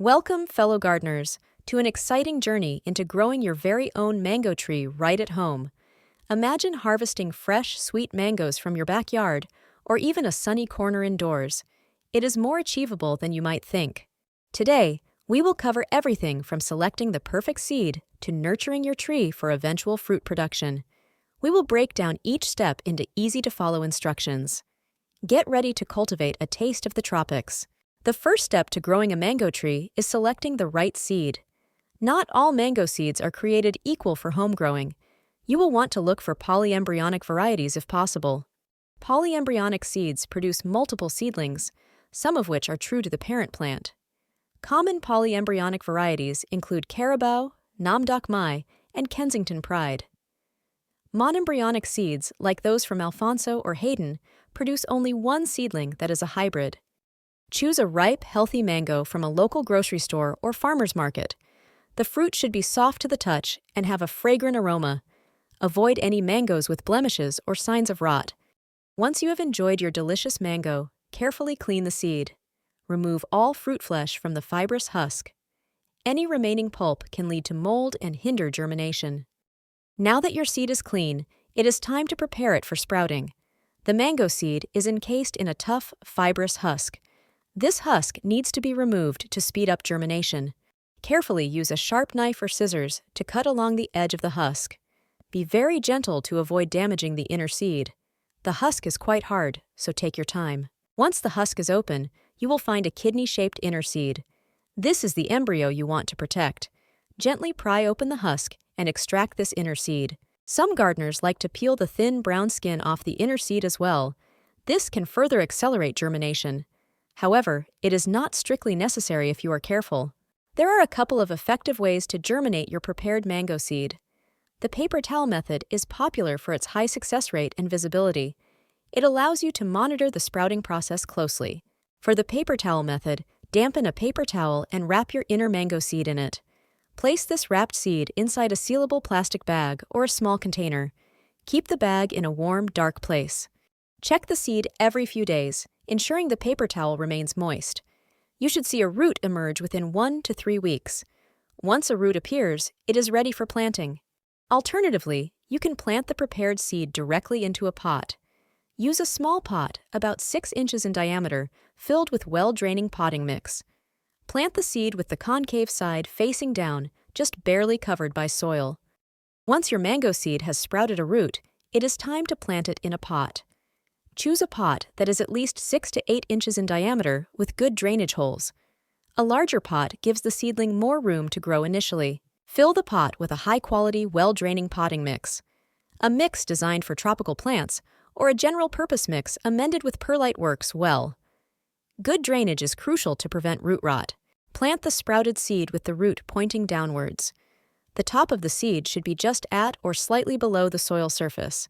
Welcome, fellow gardeners, to an exciting journey into growing your very own mango tree right at home. Imagine harvesting fresh, sweet mangoes from your backyard, or even a sunny corner indoors. It is more achievable than you might think. Today, we will cover everything from selecting the perfect seed to nurturing your tree for eventual fruit production. We will break down each step into easy-to-follow instructions. Get ready to cultivate a taste of the tropics. The first step to growing a mango tree is selecting the right seed. Not all mango seeds are created equal for home growing. You will want to look for polyembryonic varieties if possible. Polyembryonic seeds produce multiple seedlings, some of which are true to the parent plant. Common polyembryonic varieties include Carabao, Nam Doc Mai, and Kensington Pride. Monembryonic seeds, like those from Alfonso or Hayden, produce only one seedling that is a hybrid. Choose a ripe, healthy mango from a local grocery store or farmer's market. The fruit should be soft to the touch and have a fragrant aroma. Avoid any mangoes with blemishes or signs of rot. Once you have enjoyed your delicious mango, carefully clean the seed. Remove all fruit flesh from the fibrous husk. Any remaining pulp can lead to mold and hinder germination. Now that your seed is clean, it is time to prepare it for sprouting. The mango seed is encased in a tough, fibrous husk. This husk needs to be removed to speed up germination. Carefully use a sharp knife or scissors to cut along the edge of the husk. Be very gentle to avoid damaging the inner seed. The husk is quite hard, so take your time. Once the husk is open, you will find a kidney-shaped inner seed. This is the embryo you want to protect. Gently pry open the husk and extract this inner seed. Some gardeners like to peel the thin brown skin off the inner seed as well. This can further accelerate germination. However, it is not strictly necessary if you are careful. There are a couple of effective ways to germinate your prepared mango seed. The paper towel method is popular for its high success rate and visibility. It allows you to monitor the sprouting process closely. For the paper towel method, dampen a paper towel and wrap your inner mango seed in it. Place this wrapped seed inside a sealable plastic bag or a small container. Keep the bag in a warm, dark place. Check the seed every few days, ensuring the paper towel remains moist. You should see a root emerge within 1 to 3 weeks. Once a root appears, it is ready for planting. Alternatively, you can plant the prepared seed directly into a pot. Use a small pot, about 6 inches in diameter, filled with well-draining potting mix. Plant the seed with the concave side facing down, just barely covered by soil. Once your mango seed has sprouted a root, it is time to plant it in a pot. Choose a pot that is at least 6 to 8 inches in diameter with good drainage holes. A larger pot gives the seedling more room to grow initially. Fill the pot with a high-quality, well-draining potting mix. A mix designed for tropical plants, or a general-purpose mix amended with perlite works well. Good drainage is crucial to prevent root rot. Plant the sprouted seed with the root pointing downwards. The top of the seed should be just at or slightly below the soil surface.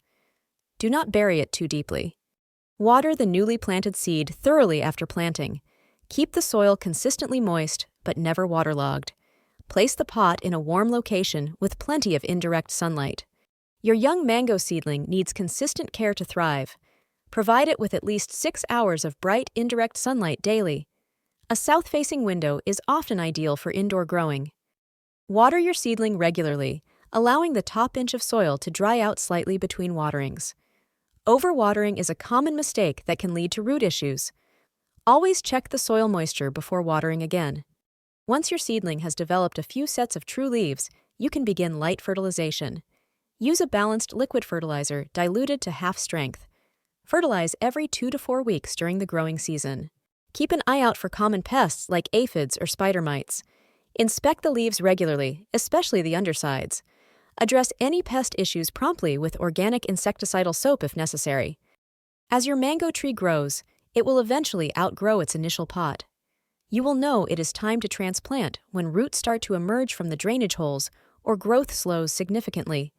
Do not bury it too deeply. Water the newly planted seed thoroughly after planting. Keep the soil consistently moist, but never waterlogged. Place the pot in a warm location with plenty of indirect sunlight. Your young mango seedling needs consistent care to thrive. Provide it with at least 6 hours of bright, indirect sunlight daily. A south-facing window is often ideal for indoor growing. Water your seedling regularly, allowing the top inch of soil to dry out slightly between waterings. Overwatering is a common mistake that can lead to root issues. Always check the soil moisture before watering again. Once your seedling has developed a few sets of true leaves, you can begin light fertilization. Use a balanced liquid fertilizer diluted to half strength. Fertilize every 2 to 4 weeks during the growing season. Keep an eye out for common pests like aphids or spider mites. Inspect the leaves regularly, especially the undersides. Address any pest issues promptly with organic insecticidal soap if necessary. As your mango tree grows, it will eventually outgrow its initial pot. You will know it is time to transplant when roots start to emerge from the drainage holes or growth slows significantly.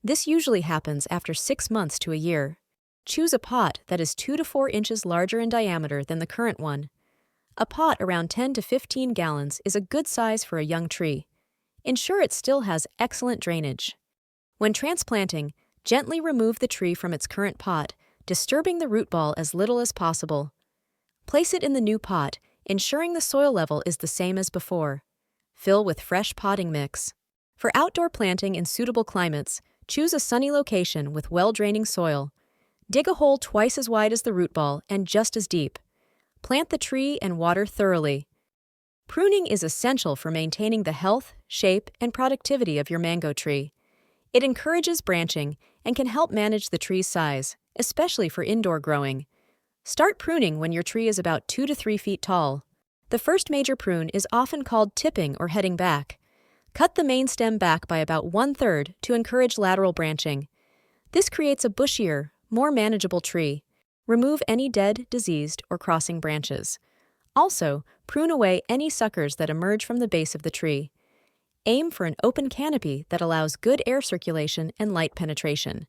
This usually happens after 6 months to a year. Choose a pot that is 2 to 4 inches larger in diameter than the current one. A pot around 10 to 15 gallons is a good size for a young tree. Ensure it still has excellent drainage. When transplanting, gently remove the tree from its current pot, disturbing the root ball as little as possible. Place it in the new pot, ensuring the soil level is the same as before. Fill with fresh potting mix. For outdoor planting in suitable climates, choose a sunny location with well-draining soil. Dig a hole twice as wide as the root ball and just as deep. Plant the tree and water thoroughly. Pruning is essential for maintaining the health, shape, and productivity of your mango tree. It encourages branching and can help manage the tree's size, especially for indoor growing. Start pruning when your tree is about 2 to 3 feet tall. The first major prune is often called tipping or heading back. Cut the main stem back by about 1/3 to encourage lateral branching. This creates a bushier, more manageable tree. Remove any dead, diseased, or crossing branches. Also, prune away any suckers that emerge from the base of the tree. Aim for an open canopy that allows good air circulation and light penetration.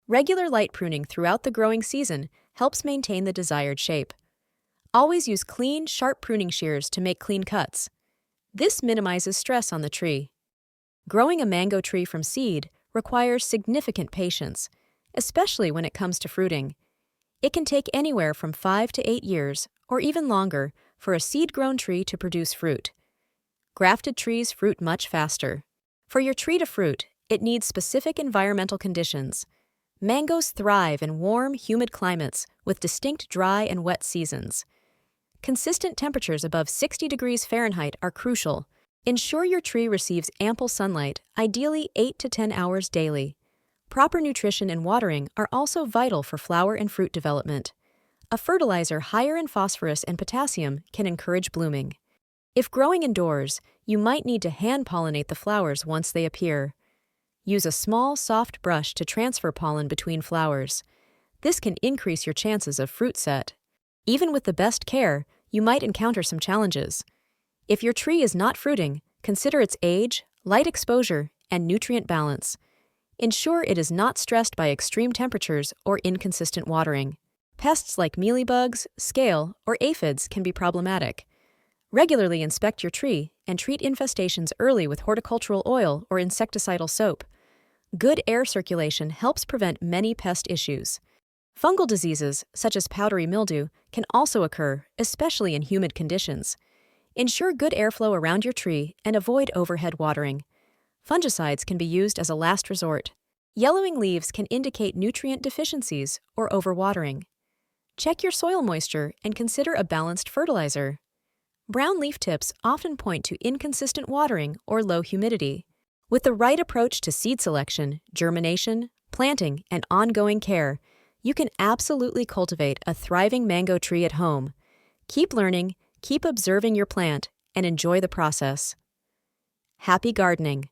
Regular light pruning throughout the growing season helps maintain the desired shape. Always use clean, sharp pruning shears to make clean cuts. This minimizes stress on the tree. Growing a mango tree from seed requires significant patience, especially when it comes to fruiting. It can take anywhere from 5 to 8 years, or even longer, for a seed-grown tree to produce fruit. Grafted trees fruit much faster. For your tree to fruit, it needs specific environmental conditions. Mangoes thrive in warm, humid climates with distinct dry and wet seasons. Consistent temperatures above 60 degrees Fahrenheit are crucial. Ensure your tree receives ample sunlight, ideally 8 to 10 hours daily. Proper nutrition and watering are also vital for flower and fruit development. A fertilizer higher in phosphorus and potassium can encourage blooming. If growing indoors, you might need to hand-pollinate the flowers once they appear. Use a small, soft brush to transfer pollen between flowers. This can increase your chances of fruit set. Even with the best care, you might encounter some challenges. If your tree is not fruiting, consider its age, light exposure, and nutrient balance. Ensure it is not stressed by extreme temperatures or inconsistent watering. Pests like mealybugs, scale, or aphids can be problematic. Regularly inspect your tree and treat infestations early with horticultural oil or insecticidal soap. Good air circulation helps prevent many pest issues. Fungal diseases, such as powdery mildew, can also occur, especially in humid conditions. Ensure good airflow around your tree and avoid overhead watering. Fungicides can be used as a last resort. Yellowing leaves can indicate nutrient deficiencies or overwatering. Check your soil moisture and consider a balanced fertilizer. Brown leaf tips often point to inconsistent watering or low humidity. With the right approach to seed selection, germination, planting, and ongoing care, you can absolutely cultivate a thriving mango tree at home. Keep learning, keep observing your plant, and enjoy the process. Happy gardening!